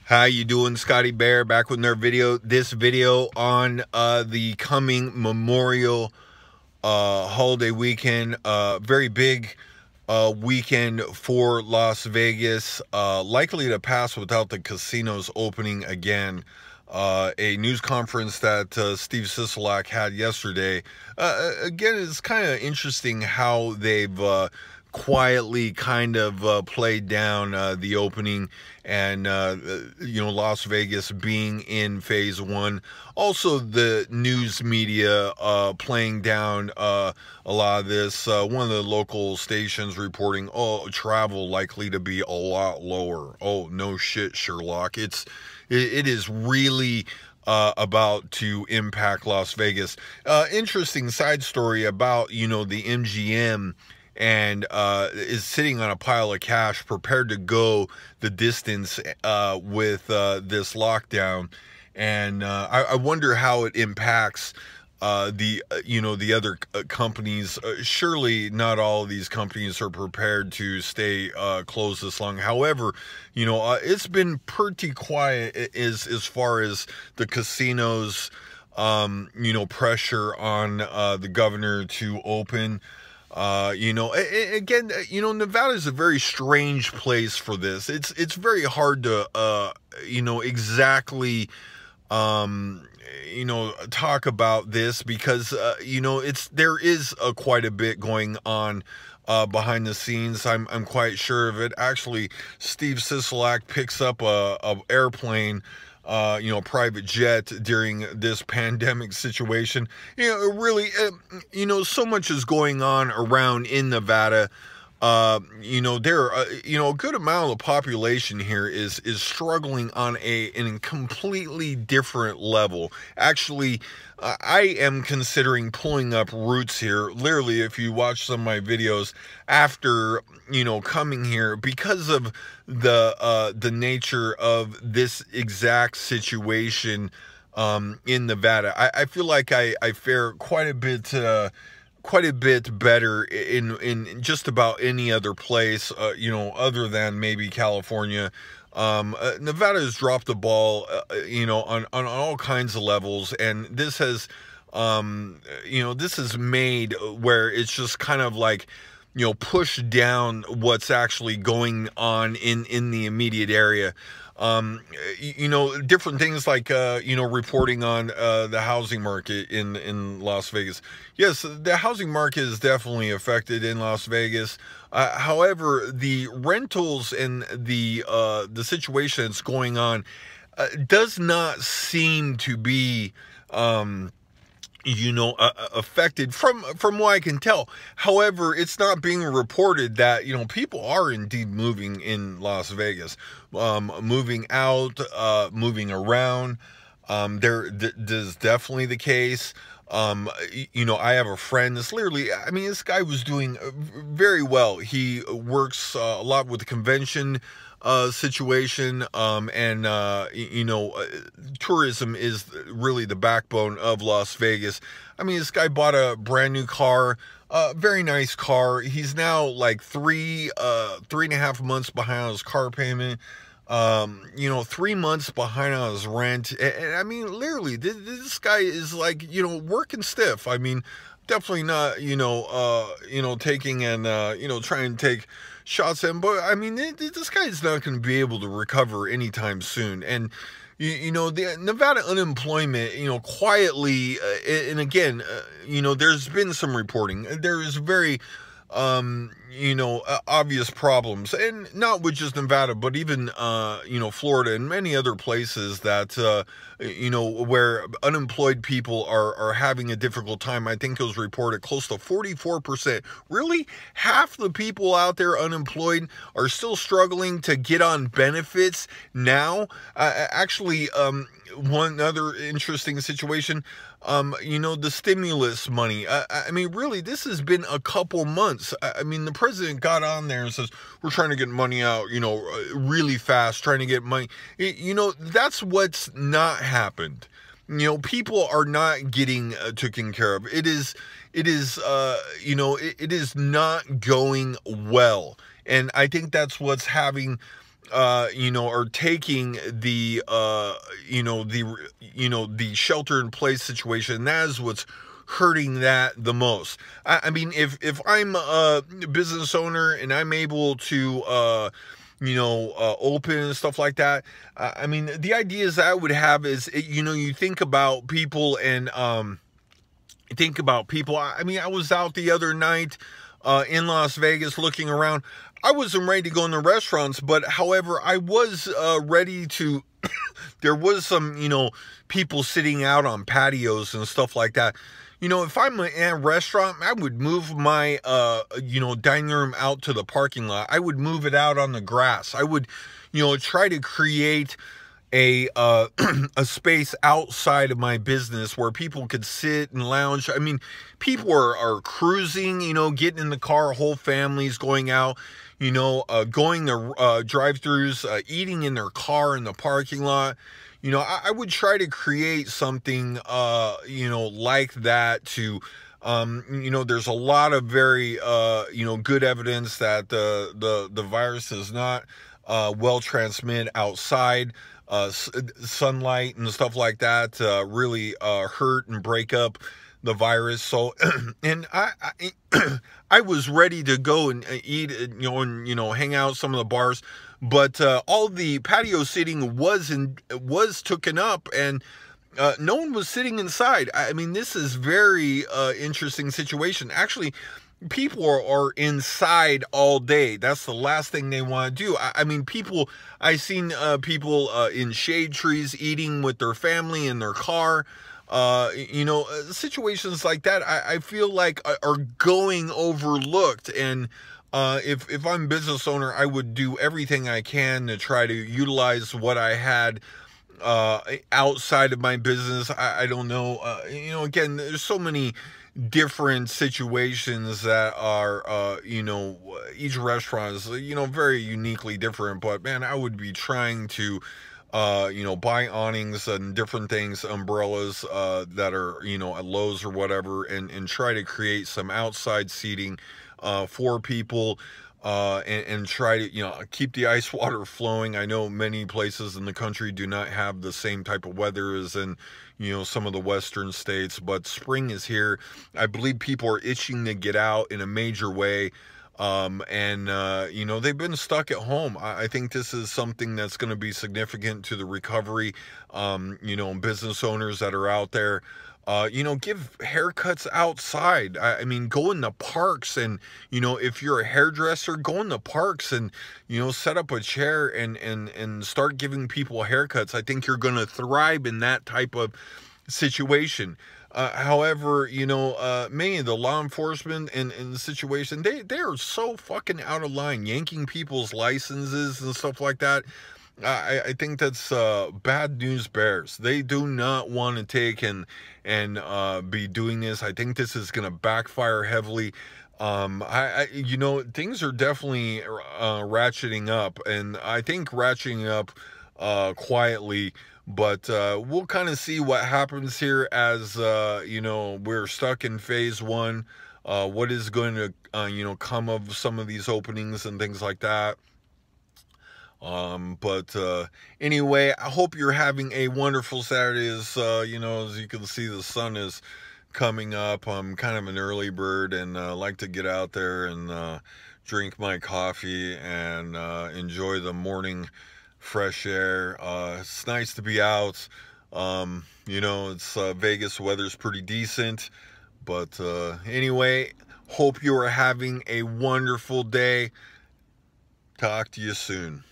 How you doing? Scotty Bear back with another video. This video on the coming Memorial holiday weekend. Very big weekend for Las Vegas. Likely to pass without the casinos opening again. A news conference that Steve Sisolak had yesterday. Again, it's kind of interesting how they've quietly kind of played down the opening, and Las Vegas being in phase one. Also the news media playing down a lot of this. One of the local stations reporting, oh, travel likely to be a lot lower. Oh, no shit, Sherlock. It is really about to impact Las Vegas. Interesting side story about the MGM, and is sitting on a pile of cash, prepared to go the distance with this lockdown. And I wonder how it impacts the other companies. Surely not all of these companies are prepared to stay closed this long. However, it's been pretty quiet as far as the casinos, pressure on the governor to open. Again, Nevada is a very strange place for this. It's very hard to, exactly, talk about this because, there is quite a bit going on behind the scenes. I'm quite sure of it. Actually, Steve Sisolak picks up a airplane, private jet during this pandemic situation. Really, so much is going on around in Nevada. There are, a good amount of the population here is struggling on a completely different level. Actually, I am considering pulling up roots here. Literally, if you watch some of my videos after, coming here, because of the nature of this exact situation in Nevada, I feel like I fare quite a bit better in just about any other place, other than maybe California. Nevada has dropped the ball, on all kinds of levels, and this has, this is made where it's just kind of like, push down what's actually going on in the immediate area. Different things like, reporting on the housing market in Las Vegas. Yes, the housing market is definitely affected in Las Vegas. However, the rentals and the situation that's going on does not seem to be affected from what I can tell. However, it's not being reported that, people are indeed moving in Las Vegas, moving out, moving around. There's definitely the case. I have a friend that's literally, this guy was doing very well. He works a lot with the convention situation, and tourism is really the backbone of Las Vegas. This guy bought a brand new car, very nice car. He's now like 3.5 months behind on his car payment. 3 months behind on his rent. And literally, this guy is like, working stiff. Definitely not, taking and, trying to take shots at him. But, this guy is not going to be able to recover anytime soon. And, the Nevada unemployment, quietly, and again, there's been some reporting. There is very, obvious problems, and not with just Nevada, but even, Florida and many other places that, where unemployed people are having a difficult time. I think it was reported close to 44%. Really? Half the people out there unemployed are still struggling to get on benefits now. Actually, one other interesting situation, the stimulus money. Really, this has been a couple months. The president got on there and says, we're trying to get money out, really fast, trying to get money. That's what's not happened. People are not getting taken care of. It is not going well. And I think that's what's having you know, are taking the, you know, the shelter in place situation. And that is what's hurting that the most. I mean, if I'm a business owner and I'm able to, you know, open and stuff like that, I mean, the ideas I would have is, you know, you think about people and, I mean, I was out the other night, in Las Vegas looking around. I wasn't ready to go in the restaurants, but however, I was, ready to, there was some, you know, people sitting out on patios and stuff like that. You know, if I'm in a restaurant, I would move my, you know, dining room out to the parking lot. I would move it out on the grass. I would, you know, try to create a a space outside of my business where people could sit and lounge. I mean, people are cruising, you know, getting in the car, whole families going out, you know, going to drive-thrus, eating in their car in the parking lot. You know, I would try to create something, you know, like that to, you know, there's a lot of very, you know, good evidence that the virus does not well transmit outside. Sunlight and stuff like that really hurt and break up the virus. So, and I was ready to go and eat, you know, and, you know, hang out some of the bars, but all the patio seating was taken up, and no one was sitting inside. I mean, this is very interesting situation. Actually, people are inside all day. That's the last thing they want to do. I mean, I've seen people in shade trees eating with their family in their car. You know, situations like that, I feel like are going overlooked. And if I'm a business owner, I would do everything I can to try to utilize what I had outside of my business. I don't know. You know, again, there's so many different situations that are, you know, each restaurant is, you know, very uniquely different. But man, I would be trying to, you know, buy awnings and different things, umbrellas that are, you know, at Lowe's or whatever, and try to create some outside seating for people. And try to, you know, keep the ice water flowing. I know many places in the country do not have the same type of weather as in, you know, some of the western states, but spring is here. I believe people are itching to get out in a major way. And you know, they've been stuck at home. I think this is something that's going to be significant to the recovery. You know, business owners that are out there, you know, give haircuts outside. I mean, go in the parks, and, you know, if you're a hairdresser, go in the parks and, you know, set up a chair and start giving people haircuts. I think you're going to thrive in that type of situation. However, you know, many of the law enforcement in the situation, they are so fucking out of line, yanking people's licenses and stuff like that. I think that's bad news bears. They do not want to take and be doing this. I think this is going to backfire heavily. You know, things are definitely ratcheting up, and I think ratcheting up quietly. But we'll kind of see what happens here as, you know, we're stuck in phase one. What is going to, you know, come of some of these openings and things like that. But anyway, I hope you're having a wonderful Saturday. As, you know, as you can see, the sun is coming up. I'm kind of an early bird, and like to get out there and drink my coffee and enjoy the morning fresh air. It's nice to be out. You know, it's Vegas weather's pretty decent. But anyway, hope you are having a wonderful day. Talk to you soon.